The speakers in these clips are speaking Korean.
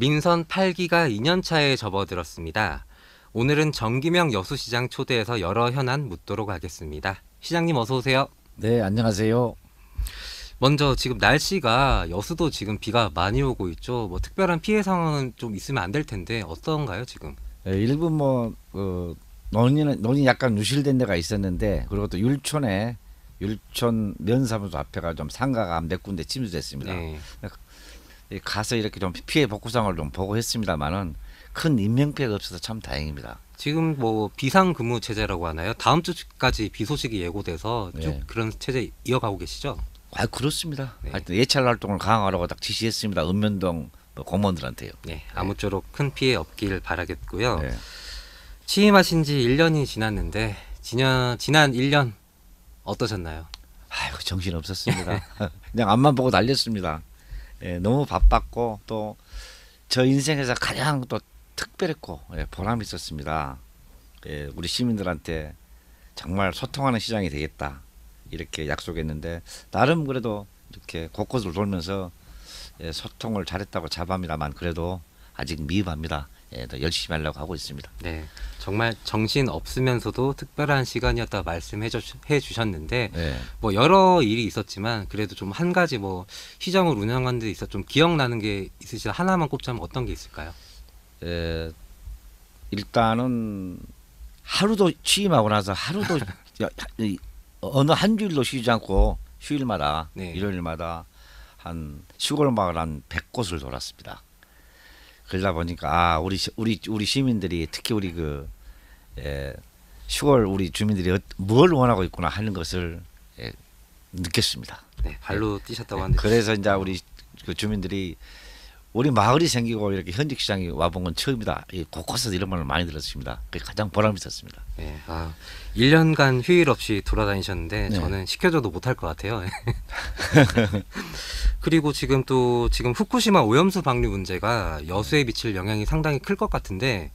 민선 8기가 2년 차에 접어들었습니다. 오늘은 정기명 여수시장 초대해서 여러 현안 묻도록 하겠습니다. 시장님 어서 오세요. 네, 안녕하세요. 먼저 지금 날씨가 여수도 지금 비가 많이 오고 있죠. 뭐 특별한 피해 상황은 좀 있으면 안 될 텐데 어떤가요 지금? 일부 논이 약간 누실된 데가 있었는데, 그리고 또 율촌 면사무소 앞에가 좀 상가가 몇 군데 침수됐습니다. 네. 가서 이렇게 좀 피해 복구상을 좀 보고 했습니다만은 큰 인명 피해가 없어서 참 다행입니다. 지금 뭐 비상근무 체제라고 하나요? 다음 주까지 비 소식이 예고돼서 쭉 네. 그런 체제 이어가고 계시죠? 그렇습니다. 네. 하여튼 예찰 활동을 강화하라고 딱 지시했습니다. 은면동 공무원들한테요. 네, 아무쪼록 큰 피해 없길 바라겠고요. 네. 취임하신 지 1년이 지났는데 지난 1년 어떠셨나요? 정신 없었습니다. 그냥 앞만 보고 달렸습니다. 너무 바빴고 또 저 인생에서 가장 또 특별했고 보람이 있었습니다. 우리 시민들한테 정말 소통하는 시장이 되겠다 이렇게 약속했는데, 나름 그래도 이렇게 곳곳을 돌면서 소통을 잘했다고 자부합니다만 그래도 아직 미흡합니다. 더 열심히 하려고 하고 있습니다. 네, 정말 정신 없으면서도 특별한 시간이었다 말씀해 주셨는데 네. 뭐 여러 일이 있었지만 그래도 좀 한 가지 뭐 시장을 운영하는 데 있어 좀 기억나는 게 있으시다 하나만 꼽자면 어떤 게 있을까요? 일단은 하루도 취임하고 나서 하루도 어느 한 주일도 쉬지 않고 휴일마다 네. 일요일마다 한 시골 마을 한 100곳을 돌았습니다. 그러다 보니까 우리 시민들이 특히 우리 시골 우리 주민들이 뭘 원하고 있구나 하는 것을 느꼈습니다. 네, 발로 뛰셨다고 하는데 그래서 이제 우리 그 주민들이 우리 마을이 생기고 이렇게 현직 시장이 와본 건 처음이다. 곳곳에서 이런 말을 많이 들었습니다. 그게 가장 보람 있었습니다. 네, 1년간 휴일 없이 돌아다니셨는데 네. 저는 시켜줘도 못할 것 같아요. 그리고 지금 후쿠시마 오염수 방류 문제가 여수에 미칠 영향이 상당히 클 것 같은데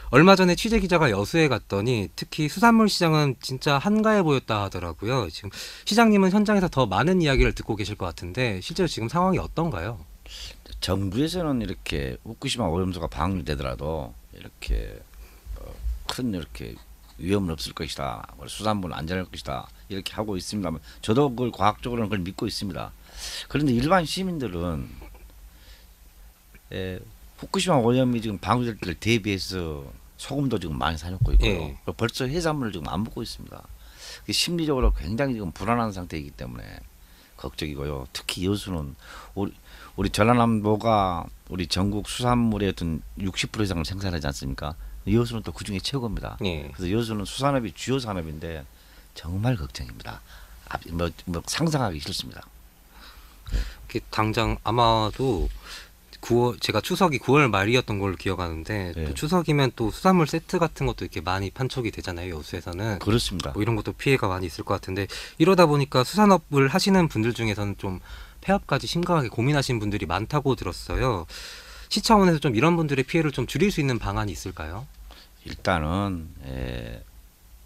얼마 전에 취재 기자가 여수에 갔더니 특히 수산물 시장은 진짜 한가해 보였다 하더라고요. 지금 시장님은 현장에서 더 많은 이야기를 듣고 계실 것 같은데 실제로 지금 상황이 어떤가요? 정부에서는 이렇게 후쿠시마 오염수가 방류되더라도 이렇게 큰 이렇게 위험은 없을 것이다, 수산물은 안전할 것이다 이렇게 하고 있습니다만 저도 그걸 과학적으로는 그걸 믿고 있습니다. 그런데 일반 시민들은 후쿠시마 오염이 지금 방류될 때를 대비해서 소금도 지금 많이 사놓고 있고요. 예. 벌써 해산물을 지금 안 먹고 있습니다. 심리적으로 굉장히 지금 불안한 상태이기 때문에 걱정이고요. 특히 여수는 우리 전라남도가 우리 전국 수산물의 어떤 60% 이상을 생산하지 않습니까? 여수는 또 그중에 최고입니다. 예. 그래서 여수는 수산업이 주요 산업인데 정말 걱정입니다. 상상하기 싫습니다. 당장 아마도 제가 추석이 9월 말이었던 걸로 기억하는데 네. 또 추석이면 또 수산물 세트 같은 것도 이렇게 많이 판촉이 되잖아요. 여수에서는. 그렇습니다. 뭐 이런 것도 피해가 많이 있을 것 같은데 이러다 보니까 수산업을 하시는 분들 중에서는 좀 폐업까지 심각하게 고민하시는 분들이 많다고 들었어요. 시 차원에서 좀 이런 분들의 피해를 좀 줄일 수 있는 방안이 있을까요? 일단은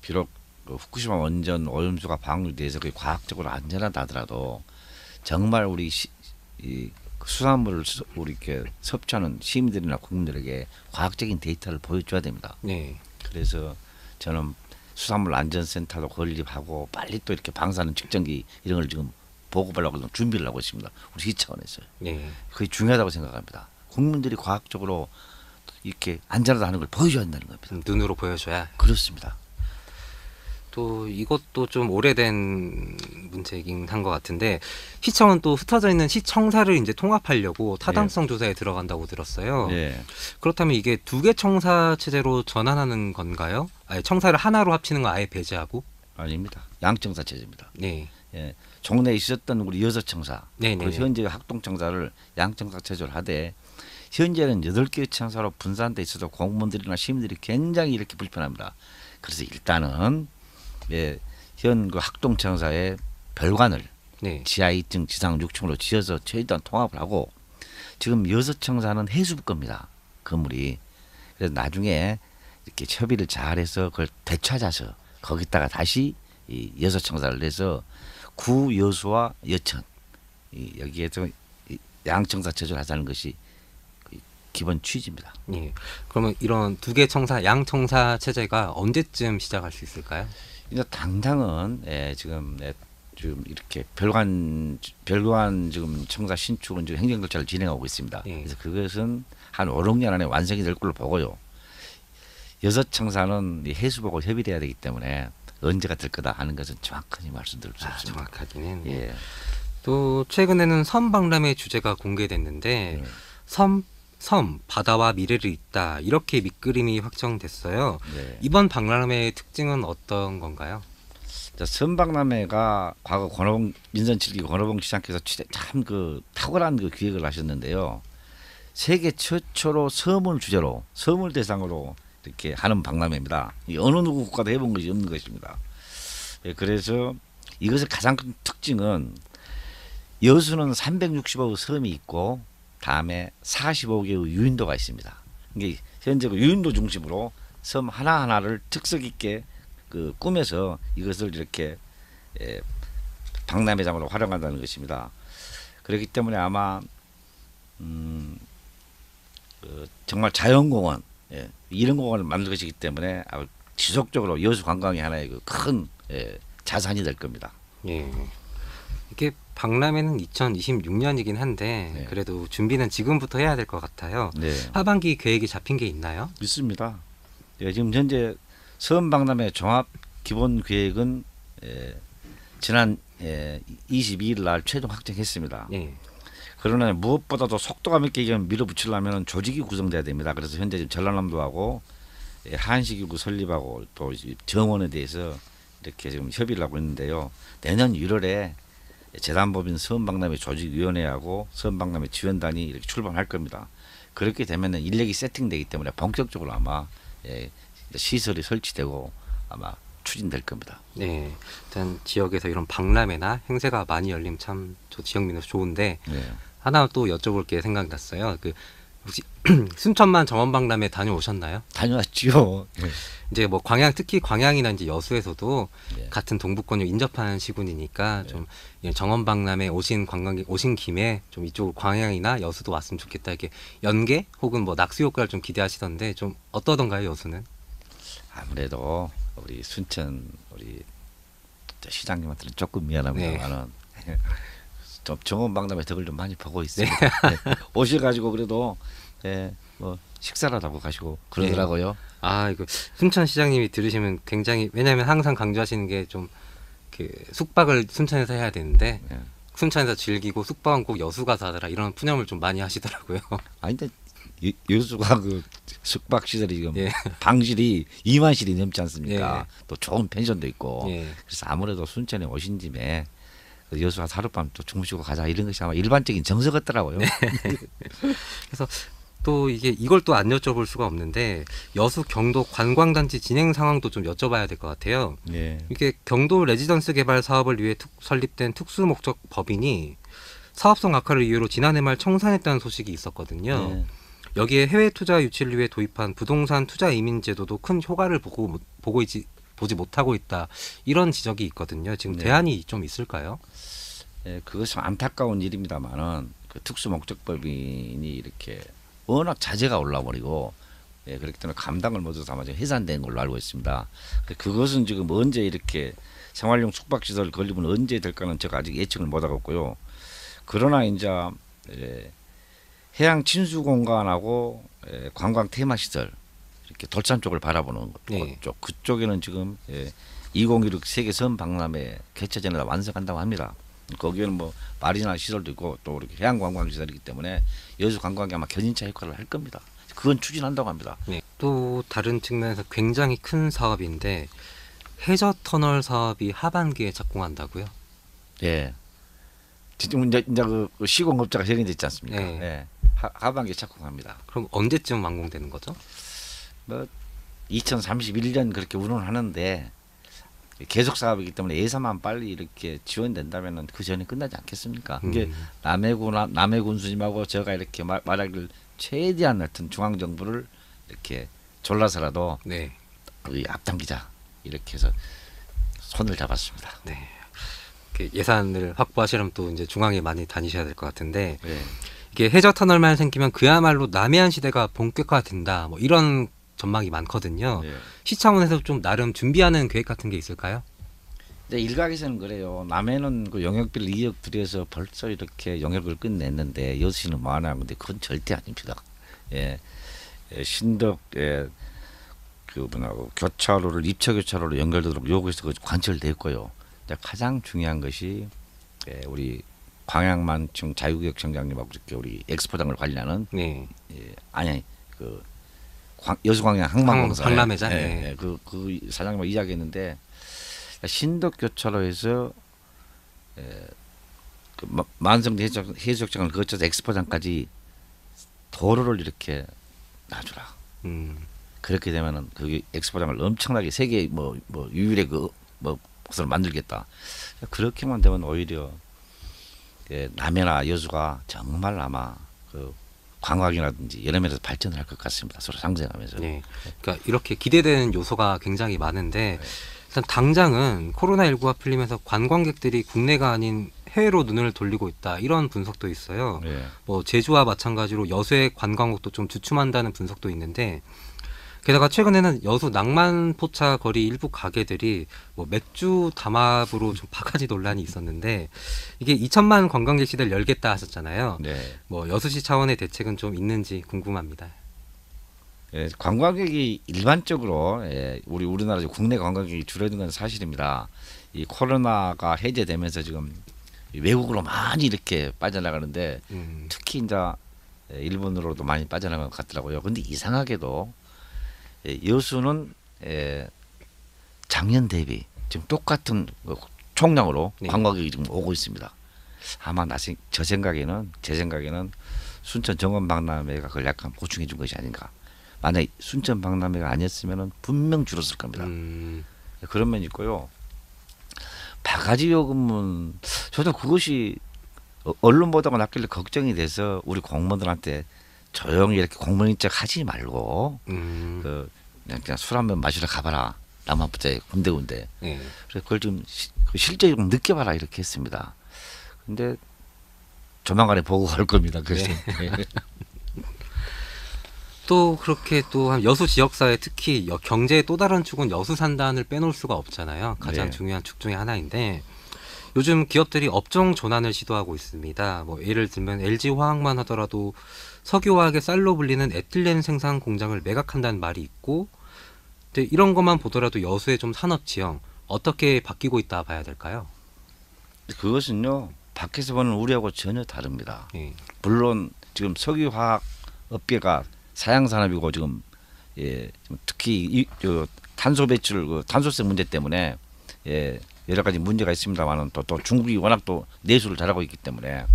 비록 후쿠시마 원전 오염수가 방류돼서 그게 과학적으로 안전하다 하더라도 정말 이 수산물을 우리 이렇게 섭취하는 시민들이나 국민들에게 과학적인 데이터를 보여줘야 됩니다. 네. 그래서 저는 수산물 안전센터도 건립하고 빨리 또 이렇게 방사능 측정기 이런 걸 지금 보급하려고 준비를 하고 있습니다. 우리 시 차원에서. 네. 그게 중요하다고 생각합니다. 국민들이 과학적으로 이렇게 안전하다는 걸 보여줘야 한다는 겁니다. 눈으로 보여줘야. 그렇습니다. 또 이것도 좀 오래된 문제이긴 한 것 같은데 시청은 또 흩어져 있는 시청사를 이제 통합하려고 타당성 조사에 들어간다고 들었어요. 예. 그렇다면 이게 두 개 청사 체제로 전환하는 건가요? 아니, 청사를 하나로 합치는 거 아예 배제하고? 아닙니다. 양청사 체제입니다. 네. 예. 종래에 있었던 우리 여서청사, 네네. 그 현재 학동청사를 양청사 체제로 하되 현재는 8개의 청사로 분산돼 있어도 공무원들이나 시민들이 굉장히 이렇게 불편합니다. 그래서 일단은 현 그 학동청사의 별관을 네. 지하 2층, 지상 6층으로 지어서 최대한 통합을 하고, 지금 여서청사는 해수부 겁니다. 건물이. 그래서 나중에 이렇게 협의를 잘해서 그걸 되찾아서 거기다가 다시 이 여서청사를 내서 구여수와 여천 여기에서 양청사 체제를 하자는 것이 기본 취지입니다. 예. 그러면 이런 두 개 청사, 양 청사 체제가 언제쯤 시작할 수 있을까요? 이제 당장은 지금 이렇게 별관 지금 청사 신축은 지금 행정절차를 진행하고 있습니다. 예. 그래서 그것은 한 5, 6년 안에 완성이 될 걸로 보고요. 6청사는 이 해수부하고 협의돼야 되기 때문에 언제가 될 거다 하는 것은 정확하게 말씀드릴 수 없습니다. 정확하기는. 예. 또 최근에는 섬 박람회 주제가 공개됐는데 네. 섬 바다와 미래를 잇다 이렇게 밑그림이 확정됐어요. 네. 이번 박람회의 특징은 어떤 건가요? 자, 섬박람회가 과거 민선 7기 권오봉 시장께서 참 그 탁월한 그 기획을 하셨는데요. 세계 최초로 섬을 주제로 섬을 대상으로 이렇게 하는 박람회입니다. 이 어느 누구 국가도 해본 것이 없는 것입니다. 예, 그래서 이것의 가장 큰 특징은 여수는 365의 섬이 있고 다음에 45개의 유인도가 있습니다. 이게 현재 그 유인도 중심으로 섬 하나하나를 특색 있게 그 꾸며서 이것을 이렇게 박람회장으로 활용한다는 것입니다. 그렇기 때문에 아마 정말 자연공원 이런 공원을 만들 것이기 때문에 지속적으로 여수 관광이 하나의 그 큰 자산이 될 겁니다. 예. 이게 박람회는 2026년이긴 한데 네. 그래도 준비는 지금부터 해야 될 것 같아요. 네, 하반기 계획이 잡힌 게 있나요? 있습니다. 지금 현재 섬박람회 종합 기본 계획은 지난 22일 날 최종 확정했습니다. 예. 그러나 무엇보다도 속도감 있게 이걸 밀어붙이려면 조직이 구성돼야 됩니다. 그래서 현재 지금 전라남도하고 한시기구 설립하고 또 정원에 대해서 이렇게 지금 협의를 하고 있는데요. 내년 1월에 재단법인 섬박람회 조직위원회하고 섬박람회 지원단이 이렇게 출범할 겁니다. 그렇게 되면 인력이 세팅되기 때문에 본격적으로 아마 시설이 설치되고 아마 추진될 겁니다. 네. 일단 지역에서 이런 박람회나 행사가 많이 열리면 참 저 지역 민으로 좋은데 네. 하나 또 여쭤볼 게 생각났어요. 그 혹시 순천만 정원박람회 다녀오셨나요? 다녀왔죠. 네. 이제 뭐 광양 특히 광양이나 이제 여수에서도 네. 같은 동부권을 인접하는 시군이니까 좀 정원박람회 오신 김에 좀 이쪽 광양이나 여수도 왔으면 좋겠다 이렇게 연계 혹은 뭐 낙수 효과를 좀 기대하시던데 좀 어떠던가요 여수는? 아무래도 우리 순천 우리 시장님한테는 조금 미안합니다만은 좀 정원박람회 덕을 좀 많이 보고 있습니다. 네. 오셔가지고 그래도 뭐 식사라도 가시고 그러더라고요. 아 이거 순천 시장님이 들으시면 굉장히 왜냐하면 항상 강조하시는 게 좀 그 숙박을 순천에서 해야 되는데 네. 순천에서 즐기고 숙박은 꼭 여수 가서 하더라 이런 푸념을 좀 많이 하시더라고요. 아니 근데 여수가 그 숙박 시설이 지금 예. 방실이 2만 실이 넘지 않습니까? 예. 또 좋은 펜션도 있고 예. 그래서 아무래도 순천에 오신 김에 그 여수 가서 하룻밤 또 주무시고 가자 이런 것이 아마 일반적인 정서 같더라고요. 그래서 또 이걸 또 안 여쭤볼 수가 없는데 여수 경도 관광단지 진행 상황도 좀 여쭤봐야 될 것 같아요. 예. 이게 경도 레지던스 개발 사업을 위해 설립된 특수 목적 법인이 사업성 악화를 이유로 지난해 말 청산했다는 소식이 있었거든요. 예. 여기에 해외 투자 유치를 위해 도입한 부동산 투자 이민 제도도 큰 효과를 보지 못하고 있다. 이런 지적이 있거든요. 지금 네. 대안이 좀 있을까요? 예, 그것은 안타까운 일입니다만은 그 특수 목적법인이 이렇게 워낙 자재가 올라버리고 그렇기 때문에 감당을 못해서 아마 해산된 걸로 알고 있습니다. 그것은 지금 언제 이렇게 생활용 숙박시설 건립은 언제 될까는 제가 아직 예측을 못하고 있고요. 그러나 이제 해양 친수 공간하고 관광 테마 시설 이렇게 돌산 쪽을 바라보는 네. 쪽 그쪽에는 지금 2016 세계 섬 박람회 개최 전에 다 완성한다고 합니다. 거기에는 뭐 마리나 시설도 있고 또 이렇게 해양 관광 시설이기 때문에 여수 관광이 아마 견인차 효과를 할 겁니다. 그건 추진한다고 합니다. 네. 또 다른 측면에서 굉장히 큰 사업인데 해저 터널 사업이 하반기에 착공한다고요? 예. 지금 이제 그 시공업자가 정해졌지 않습니까? 네. 예. 하반기에 착공합니다. 그럼 언제쯤 완공되는 거죠? 뭐 2031년 그렇게 운운하는데 계속 사업이기 때문에 예산만 빨리 이렇게 지원된다면은 그 전에 끝나지 않겠습니까? 이게 남해군 수님하고 제가 이렇게 말하기를 최대한 하여튼 중앙 정부를 이렇게 졸라서라도 네. 앞당기자 이렇게 해서 손을 잡았습니다. 네. 예산을 확보하시려면 또 이제 중앙에 많이 다니셔야 될 것 같은데 네. 이게 해저 터널만 생기면 그야말로 남해안 시대가 본격화된다. 뭐 이런 전망이 많거든요. 예. 시 차원에서 좀 나름 준비하는 계획 같은 게 있을까요? 근데 일각에서는 그래요. 남해는 그 영역별 2억 들여서 벌써 이렇게 영역을 끝냈는데 여수시는 뭐 하나 근데 그건 절대 아닙니다. 예, 신덕 그 뭐냐고 교차로를 입체 교차로로 연결되도록 요구해서 그 관철됐고요. 가장 중요한 것이 우리 광양만층 자유구역 청장님하고 이렇게 우리 엑스포장을 관리하는 네. 아니 그 여수광양 항만공사 박람회장. 네. 그 사장님하고 이야기했는데 신덕 교차로에서 그 만성대 해수욕장을 거쳐서 엑스포장까지 도로를 이렇게 놔주라. 그렇게 되면은 그 엑스포장을 엄청나게 세계 뭐 유일의 것을 만들겠다. 그렇게만 되면 오히려 남해나 여수가 정말 아마 그 관광이라든지 여러 면에서 발전할 것 같습니다. 서로 상생하면서. 네. 그러니까 이렇게 기대되는 요소가 굉장히 많은데 네. 일단 당장은 코로나19가 풀리면서 관광객들이 국내가 아닌 해외로 눈을 돌리고 있다. 이런 분석도 있어요. 네. 뭐 제주와 마찬가지로 여수의 관광국도 좀 주춤한다는 분석도 있는데 게다가 최근에는 여수 낭만포차 거리 일부 가게들이 뭐 맥주 담합으로 좀 바가지 논란이 있었는데 이게 2천만 관광객 시대를 열겠다 하셨잖아요. 네. 뭐 여수시 차원의 대책은 좀 있는지 궁금합니다. 관광객이 일반적으로 우리나라 국내 관광객이 줄어든 건 사실입니다. 이 코로나가 해제되면서 지금 외국으로 많이 이렇게 빠져나가는데 특히 이제 일본으로도 많이 빠져나간 것 같더라고요. 근데 이상하게도 여수는 작년 대비 지금 똑같은 총량으로 네. 관광객이 지금 오고 있습니다. 아마 제 생각에는 순천 정원 박람회가 그걸 약간 보충해 준 것이 아닌가. 만약 순천 박람회가 아니었으면 분명 줄었을 겁니다. 그런 면이 있고요. 바가지 요금은 저도 그것이 언론 보도가 났길래 걱정이 돼서 우리 공무원들한테 조용히 이렇게 공무원인 척 하지 말고 그냥 술 한번 마시러 가봐라. 남한부터 군데군데. 네. 그래서 그걸 좀 실제 좀 느껴봐라 이렇게 했습니다. 근데 조만간에 보고 갈 겁니다. 그래서. 네. 또 그렇게 또 한 여수 지역사회 특히 경제의 또 다른 축은 여수 산단을 빼놓을 수가 없잖아요. 가장 네. 중요한 축 중에 하나인데 요즘 기업들이 업종 전환을 시도하고 있습니다. 뭐 예를 들면 LG 화학만 하더라도 석유화학의 쌀로 불리는 에틸렌 생산 공장을 매각한다는 말이 있고, 근데 이런 것만 보더라도 여수의 좀 산업 지형 어떻게 바뀌고 있다 봐야 될까요? 그것은요 밖에서 보는 우리하고 전혀 다릅니다. 예. 물론 지금 석유화학 업계가 사양 산업이고 지금 특히 탄소 배출 탄소세 문제 때문에 여러 가지 문제가 있습니다만은 또 중국이 워낙 또 내수를 잘하고 있기 때문에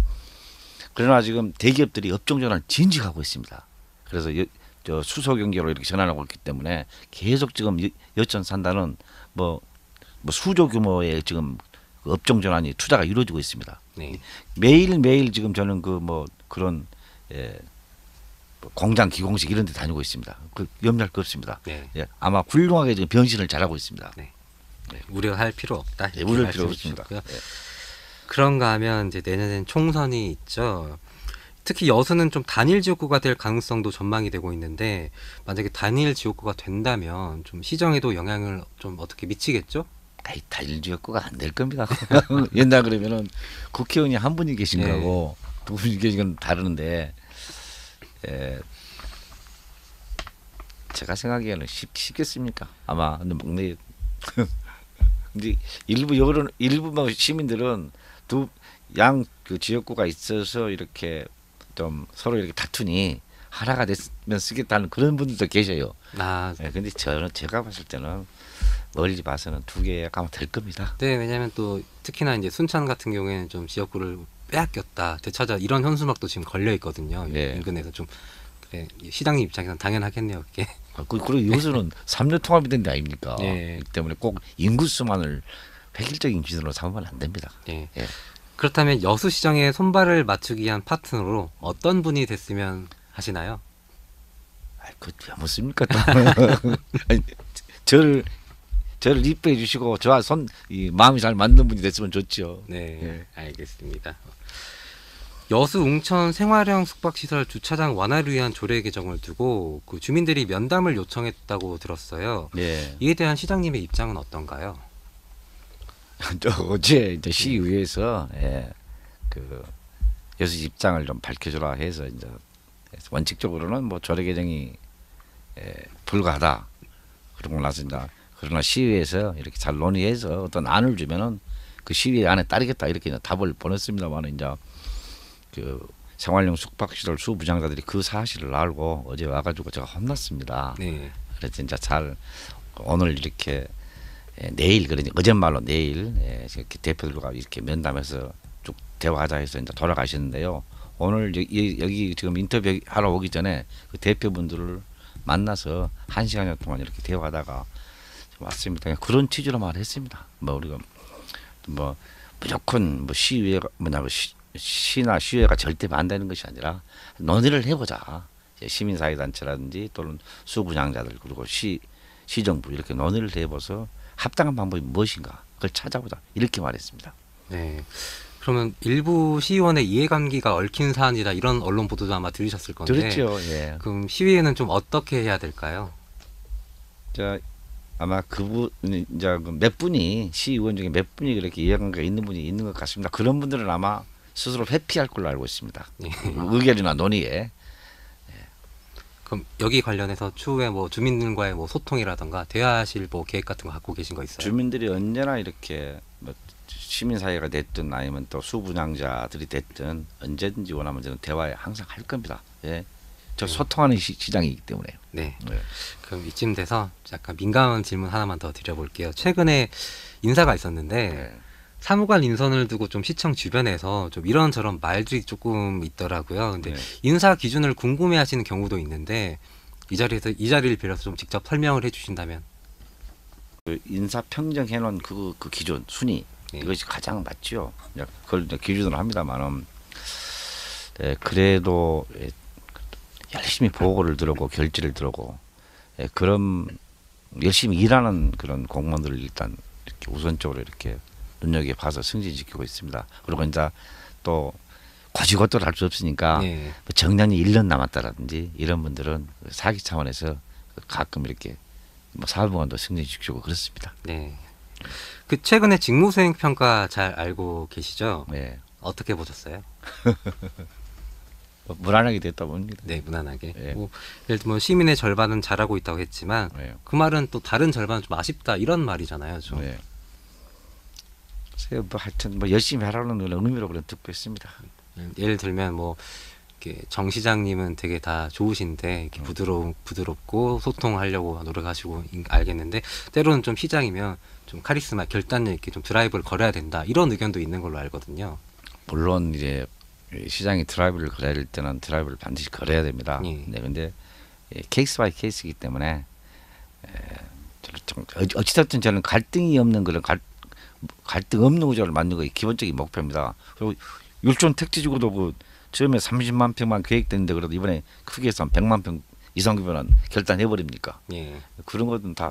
그러나 지금 대기업들이 업종 전환을 진지하고 있습니다. 그래서 수소 경제로 이렇게 전환하고 있기 때문에 계속 지금 여천 산다는 뭐 수조 규모의 지금 업종 전환이 투자가 이루어지고 있습니다. 네. 매일 지금 저는 그런 공장 기공식 이런 데 다니고 있습니다. 그 염려할 거 없습니다. 네. 아마 훌륭하게 지금 변신을 잘하고 있습니다. 네. 우려할 필요 없다. 네, 우려할 필요 없습니다. 네. 그런가 하면 이제 내년엔 총선이 있죠. 특히 여수는 좀 단일 지역구가 될 가능성도 전망이 되고 있는데 만약에 단일 지역구가 된다면 좀 시정에도 영향을 좀 어떻게 미치겠죠? 단일 지역구가 안 될 겁니다. 옛날 그러면은 국회의원이 한 분이 계신 네. 거고 두 분이 계신 건 다르는데 제가 생각하기에는 쉽겠습니까? 아마 근데 근데 일부 시민들은 두 양 그 지역구가 있어서 이렇게 좀 서로 이렇게 다투니 하나가 됐으면 쓰겠다는 그런 분들도 계셔요. 근데 제가 봤을 때는 멀리 봐서는 두 개가 아마 될 겁니다. 네, 왜냐하면 또 특히나 이제 순천 같은 경우에는 좀 지역구를 빼앗겼다, 되찾아 이런 현수막도 지금 걸려 있거든요. 네. 인근에서 좀 그래 시장님 입장에서는 당연하겠네요, 그게. 그리고 여수는 3년 통합이 된 데 아닙니까? 네. 그렇기 때문에 꼭 인구수만을 획일적인 기준으로 삼으면 안 됩니다. 네. 예. 그렇다면 여수시장에 손발을 맞추기 위한 파트너로 어떤 분이 됐으면 하시나요? 그왜 묻습니까? 아니, 저를 이뻐해 주시고 저와 마음이 잘 맞는 분이 됐으면 좋죠. 네, 예. 알겠습니다. 여수 웅천 생활형 숙박시설 주차장 완화를 위한 조례 개정을 두고 그 주민들이 면담을 요청했다고 들었어요. 네. 이에 대한 시장님의 입장은 어떤가요? 또 어제 이제 시의회에서 그 여수 입장을 좀 밝혀주라 해서 이제 원칙적으로는 뭐 조례 개정이 불가하다 그러고 나서 이제 그러나 시의회에서 이렇게 잘 논의해서 어떤 안을 주면은 그 시의회 안에 따르겠다 이렇게 이제 답을 보냈습니다만 이제 그 생활용 숙박시설 수부장자들이 그 사실을 알고 어제 와가지고 제가 혼났습니다. 네. 그래서 진짜 잘 오늘 이렇게 내일 그러니 어젯말로 내일 이렇게 대표들과 이렇게 면담해서 쭉 대화하자 해서 이제 돌아가시는데요. 오늘 여기 지금 인터뷰 하러 오기 전에 그 대표분들을 만나서 1시간여 동안 이렇게 대화하다가 왔습니다. 그런 취지로 말했습니다. 뭐 우리가 뭐 무조건 뭐 시의회가 뭐냐고 시나 시의회가 절대 반대하는 것이 아니라 논의를 해보자. 시민사회단체라든지 또는 수분양자들 그리고 시정부 이렇게 논의를 해봐서 합당한 방법이 무엇인가 그걸 찾아보자 이렇게 말했습니다. 네. 그러면 일부 시의원의 이해관계가 얽힌 사안이다 이런 언론 보도도 아마 들으셨을 건데. 그렇죠. 예. 그럼 시의회는 좀 어떻게 해야 될까요? 자 아마 그분 이제 몇 분이 시의원 중에 몇 분이 그렇게 이해관계가 있는 분이 있는 것 같습니다. 그런 분들은 아마 스스로 회피할 걸로 알고 있습니다. 네. 의견이나 논의에. 그럼 여기 관련해서 추후에 뭐 주민들과의 뭐 소통이라던가 대화하실 뭐 계획 같은 거 갖고 계신 거 있어요? 주민들이 언제나 이렇게 뭐 시민사회가 됐든 아니면 또 수분양자들이 됐든 언제든지 원하면 저는 대화에 항상 할 겁니다. 예. 저 소통하는 시장이기 때문에요. 네. 네. 그럼 이쯤 돼서 약간 민감한 질문 하나만 더 드려볼게요. 최근에 인사가 있었는데 네. 사무관 인선을 두고 좀 시청 주변에서 좀 이런저런 말들이 조금 있더라고요. 근데 네. 인사 기준을 궁금해하시는 경우도 있는데 이 자리를 빌어서 좀 직접 설명을 해주신다면. 그 인사 평정해 놓은 그 기준 순위 네. 이것이 가장 맞죠. 그걸 이제 기준으로 합니다만은 그래도 열심히 보고를 들어고 결지를 들어고 그런 열심히 일하는 그런 공무원들을 일단 이렇게 우선적으로 이렇게 눈여겨 봐서 승진시키고 있습니다. 그리고 이제 또 고지고대로 할 수 없으니까 네. 뭐 정년이 1년 남았다라든지 이런 분들은 사기 차원에서 가끔 이렇게 뭐 사무관도 승진시키고 그렇습니다. 네. 그 최근에 직무수행 평가 잘 알고 계시죠? 네. 어떻게 보셨어요? 뭐 무난하게 됐다 봅니다. 네, 무난하게. 네. 뭐 예를 들면 시민의 절반은 잘하고 있다고 했지만 네. 그 말은 또 다른 절반은 좀 아쉽다 이런 말이잖아요. 좀. 네. 글쎄요, 뭐 하여튼 뭐 열심히 하라는 그런 의미로 그런 듣고 있습니다. 예를 들면 뭐 이렇게 정 시장님은 되게 다 좋으신데 이렇게 부드럽고 소통하려고 노력하시고 알겠는데 때로는 좀 시장이면 좀 카리스마, 결단력 있게 좀 드라이브를 걸어야 된다 이런 의견도 있는 걸로 알거든요. 물론 이제 시장이 드라이브를 걸어야 될 때는 드라이브를 반드시 걸어야 됩니다. 예. 네, 근데 케이스 바이 케이스이기 때문에 어찌됐든 저는 갈등이 없는 그런 갈등 없는 구조를 만드는 게 기본적인 목표입니다. 그리고 율촌 택지지구도 그 처음에 30만 평만 계획됐는데 그래도 이번에 크게 해서 한 100만 평 이상 규모는 결단해 버립니까? 예. 그런 것은 다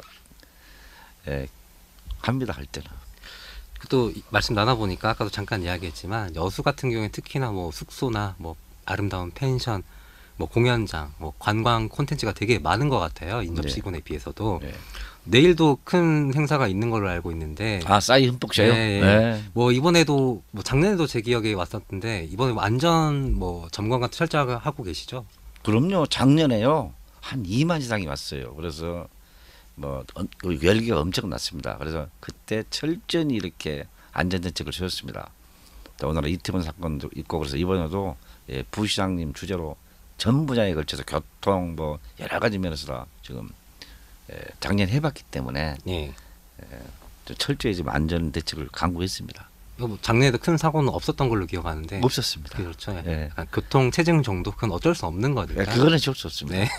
합니다 할 때는. 또 말씀 나눠보니까 아까도 잠깐 이야기했지만 여수 같은 경우에 특히나 뭐 숙소나 뭐 아름다운 펜션, 뭐 공연장, 뭐 관광 콘텐츠가 되게 많은 것 같아요. 인접 네. 시군에 비해서도. 네. 내일도 큰 행사가 있는 걸로 알고 있는데. 아 싸이 흠뻑 져요? 네. 네. 뭐 이번에도 뭐 작년에도 제 기억에 왔었는데 이번에 뭐 안전 뭐 점검 같은 철저하게 하고 계시죠? 그럼요. 작년에요 한 2만 이상이 왔어요. 그래서 뭐 열기가 엄청났습니다. 그래서 그때 철저히 이렇게 안전대책을 세웠습니다. 또 오늘은 이태원 사건도 있고 그래서 이번에도 부시장님 주재로 전 분야에 걸쳐서 교통 뭐 여러 가지 면에서 다 지금 작년 해봤기 때문에 예. 철저히 지금 안전대책을 강구했습니다. 뭐 작년에도 큰 사고는 없었던 걸로 기억하는데. 없었습니다. 그렇죠. 예. 약간 교통 체증 정도 그건 어쩔 수 없는 거니까. 그거는 어쩔 수 없습니다. 네.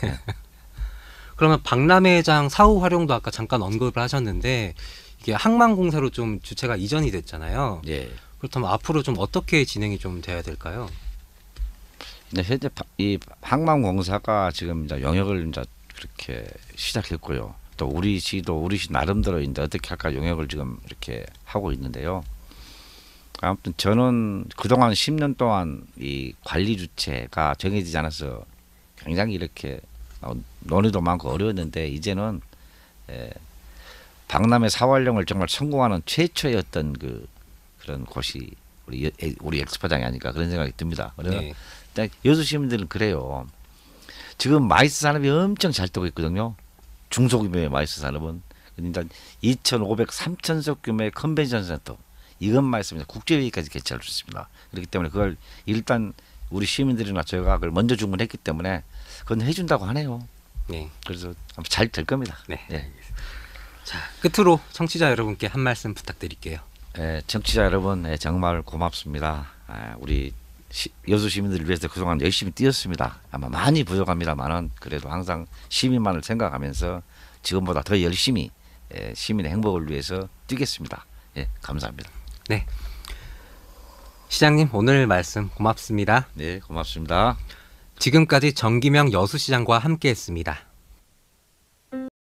그러면 박람회장 사후 활용도 아까 잠깐 언급을 하셨는데 이게 항만공사로 좀 주체가 이전이 됐잖아요. 예. 그렇다면 앞으로 좀 어떻게 진행이 좀 돼야 될까요? 현재 이 항만공사가 지금 이제 영역을 이제 그렇게 시작했고요. 또 우리 시도 우리 시 나름대로 이제 어떻게 할까 영역을 지금 이렇게 하고 있는데요. 아무튼 저는 그동안 10년 동안 이 관리 주체가 정해지지 않아서 굉장히 이렇게 논의도 많고 어려웠는데 이제는 박람회 사활용을 정말 성공하는 최초의 어떤 그런 곳이 우리 엑스포장이 아닐까 그런 생각이 듭니다. 그래서 네. 여수 시민들은 그래요. 지금 마이스 산업이 엄청 잘 되고 있거든요. 중소규모의 마이스 산업은 그러니까 2,500, 3,000석 규모의 컨벤션 센터 이것만 있으면 국제회의까지 개최할 수 있습니다. 그렇기 때문에 그걸 일단 우리 시민들이나 저희가 그걸 먼저 주문했기 때문에 그건 해준다고 하네요. 네. 그래서 잘 될 겁니다. 네. 예. 자, 끝으로 청취자 여러분께 한 말씀 부탁드릴게요. 청취자 여러분 정말 고맙습니다. 우리 여수 시민들을 위해서 그동안 열심히 뛰었습니다. 아마 많이 부족합니다만은 그래도 항상 시민만을 생각하면서 지금보다 더 열심히 시민의 행복을 위해서 뛰겠습니다. 예, 감사합니다. 네. 시장님 오늘 말씀 고맙습니다. 네, 고맙습니다. 지금까지 정기명 여수시장과 함께했습니다.